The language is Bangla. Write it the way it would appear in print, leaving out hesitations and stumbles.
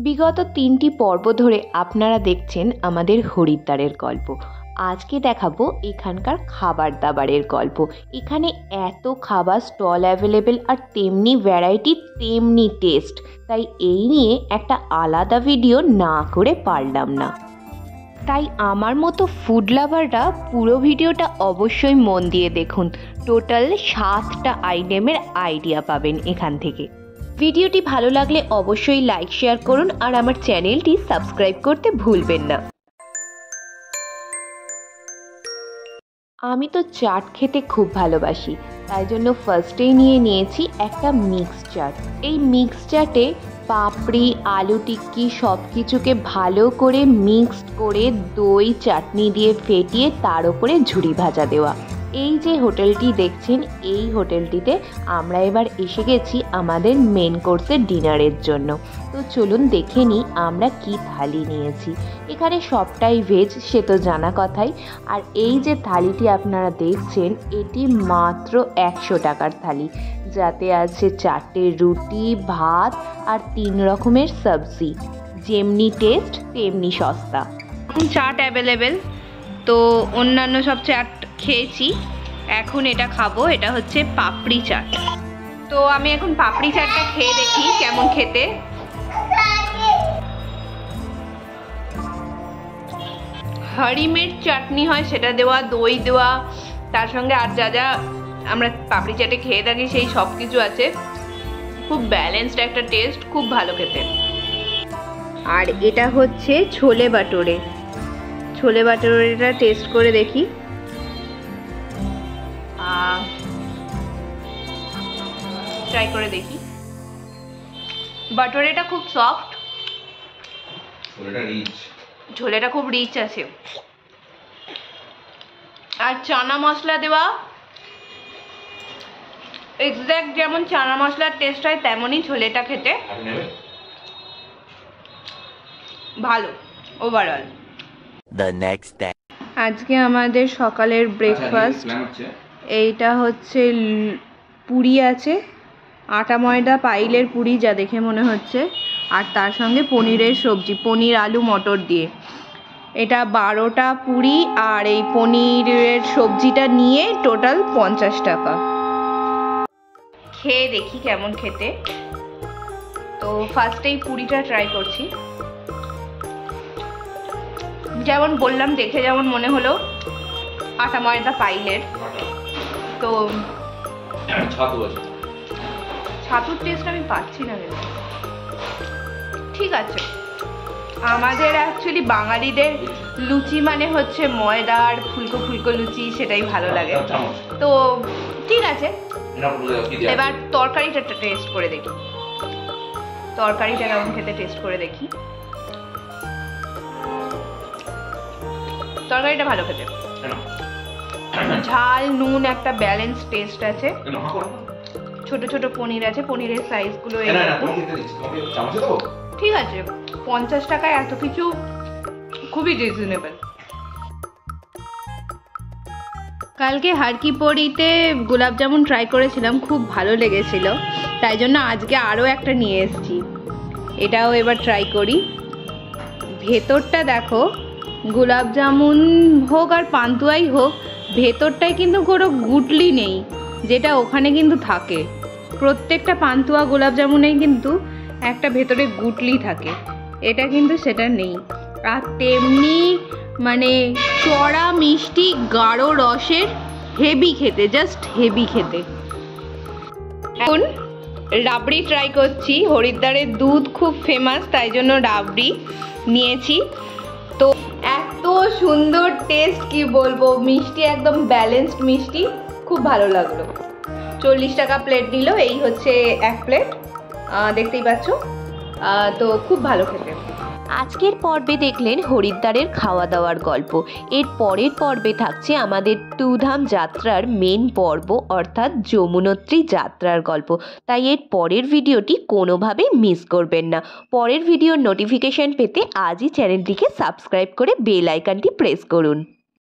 বিগত 3টি পর্ব ধরে আপনারা দেখছেন আমাদের হরিদ্বারের গল্প। আজকে দেখাবো এখানকার খাবার দাবারের গল্প। এখানে এত খাবার স্টল অ্যাভেলেবেল আর তেমনি ভ্যারাইটি তেমনি টেস্ট, তাই এই নিয়ে একটা আলাদা ভিডিও না করে পারলাম না। তাই আমার মতো ফুড লাভাররা পুরো ভিডিওটা অবশ্যই মন দিয়ে দেখুন। টোটাল 7টা আইটেমের আইডিয়া পাবেন এখান থেকে। ভিডিওটি ভালো লাগলে অবশ্যই লাইক শেয়ার করুন আর আমার চ্যানেলটি সাবস্ক্রাইব করতে ভুলবেন না। আমি তো চাট খেতে খুব ভালোবাসি, তাই জন্য ফার্স্টেই নিয়েছি একটা মিক্স চাট। এই মিক্স চাটে পাপড়ি, আলু টিক্কি সব কিছুকে ভালো করে মিক্সড করে দই চাটনি দিয়ে ফেটিয়ে তার উপরে ঝুরি ভাজা দেওয়া। এই যে হোটেলটি দেখছেন, এই হোটেলটিতে আমরা এবার এসে গেছি আমাদের মেন কোর্সের ডিনারের জন্য। তো চলুন দেখে নিই আমরা কি থালি নিয়েছি। এখানে সবটাই ভেজ, সে তো জানা কথাই। আর এই যে থালিটি আপনারা দেখছেন, এটি মাত্র 100 টাকার থালি, যাতে আছে 4টে রুটি, ভাত আর 3 রকমের সবজি। যেমনি টেস্ট তেমনি সস্তা। এখন চাট অ্যাভেলেবেল, তো অন্যান্য সব চাট খেয়েছি, এখন এটা খাবো। এটা হচ্ছে পাপড়ি চাট। তো আমি এখন পাপড়ি চাটটা খেয়ে দেখি কেমন খেতে। হরি মির্চ চাটনি হয় সেটা দেওয়া, দই দেওয়া, তার সঙ্গে আর যা যা আমরা পাপড়ি চাটে খেয়ে থাকি সেই সব কিছু আছে। খুব ব্যালেন্সড একটা টেস্ট, খুব ভালো খেতে। আর এটা হচ্ছে ছোলে বাটোরে। ছোলে বাটোরেটা টেস্ট করে দেখি। ট্রাই করে দেখি। বাটোরেটা খুব সফট, ঝোলেটা খুব রিচ আছে। আর চানা মশলা দেওয়া, এক্স্যাক্ট যেমন চানা মশলার টেস্ট হয় তেমনই ঝোলেটা খেতে ভালো ওভারঅল। আজকে আমাদের সকালের ব্রেকফাস্ট এইটা হচ্ছে পুরি আছে, আটা ময়দা পাইলের পুরি যা দেখে মনে হচ্ছে, আর তার সঙ্গে পনিরের সবজি, পনির আলু মটর দিয়ে। এটা 12টা পুরি আর এই পনিরের সবজিটা নিয়ে টোটাল 50 টাকা। খেয়ে দেখি কেমন খেতে। তো ফার্স্টেই পুরিটা ট্রাই করছি। যেমন বললাম, দেখে যেমন মনে হলো আটা ময়দা পাইলের, তো ছাতুর টেস্ট আমি পাচ্ছি না কিন্তু। ঠিক আছে, আমাদের অ্যাকচুয়ালি বাঙালিদের লুচি মানে হচ্ছে ময়দার ফুলকো ফুলকো লুচি, সেটাই ভালো লাগে। তো ঠিক আছে, এবার তরকারিটা টেস্ট করে দেখি। তরকারিটা কেমন খেতে টেস্ট করে দেখি। তরকারিটা ভালো খেতে, ঝাল নুন একটা ব্যালেন্স টেস্ট আছে। ছোট ছোট পনির আছে, পনিরের সাইজগুলো ঠিক আছে। 50 টাকায় এত কিছু খুবই রিজনেবল। কালকে হারকি পড়িতে গোলাপ জামুন ট্রাই করেছিলাম, খুব ভালো লেগেছিল, তাই জন্য আজকে আরও একটা নিয়ে এসেছি। এটাও এবার ট্রাই করি। ভেতরটা দেখো, গোলাপ জামুন হোক আর পান্তুয়াই হোক, ভেতরটায় কিন্তু কোনো গুটলি নেই, যেটা ওখানে কিন্তু থাকে। প্রত্যেকটা পান্তুয়া গোলাপ জামুনেই কিন্তু একটা ভেতরে গুটলি থাকে, এটা কিন্তু সেটা নেই। আর তেমনি মানে চড়া মিষ্টি, গাঢ় রসের, হেভি খেতে, জাস্ট হেভি খেতে। এখন রাবড়ি ট্রাই করছি। হরিদ্বারের দুধ খুব ফেমাস, তাই জন্য রাবড়ি নিয়েছি। তো এত সুন্দর টেস্ট, কি বলবো, মিষ্টি একদম ব্যালেন্সড মিষ্টি, খুব ভালো লাগলো। 40 টাকা প্লেট নিল, এই হচ্ছে 1 প্লেট, দেখতেই পাচ্ছ। তো খুব ভালো খেতে। আজকের পর্বে দেখলেন হরিদ্বারের খাওয়া দাওয়ার গল্প। এর পরের পর্বে থাকছে আমাদের 2 ধাম যাত্রার মেন পর্ব, অর্থাৎ যমুনোত্রী যাত্রার গল্প। তাই এর পরের ভিডিওটি কোনোভাবেই মিস করবেন না। পরের ভিডিওর নোটিফিকেশন পেতে আজই চ্যানেলটিকে সাবস্ক্রাইব করে বেল আইকনটি প্রেস করুন।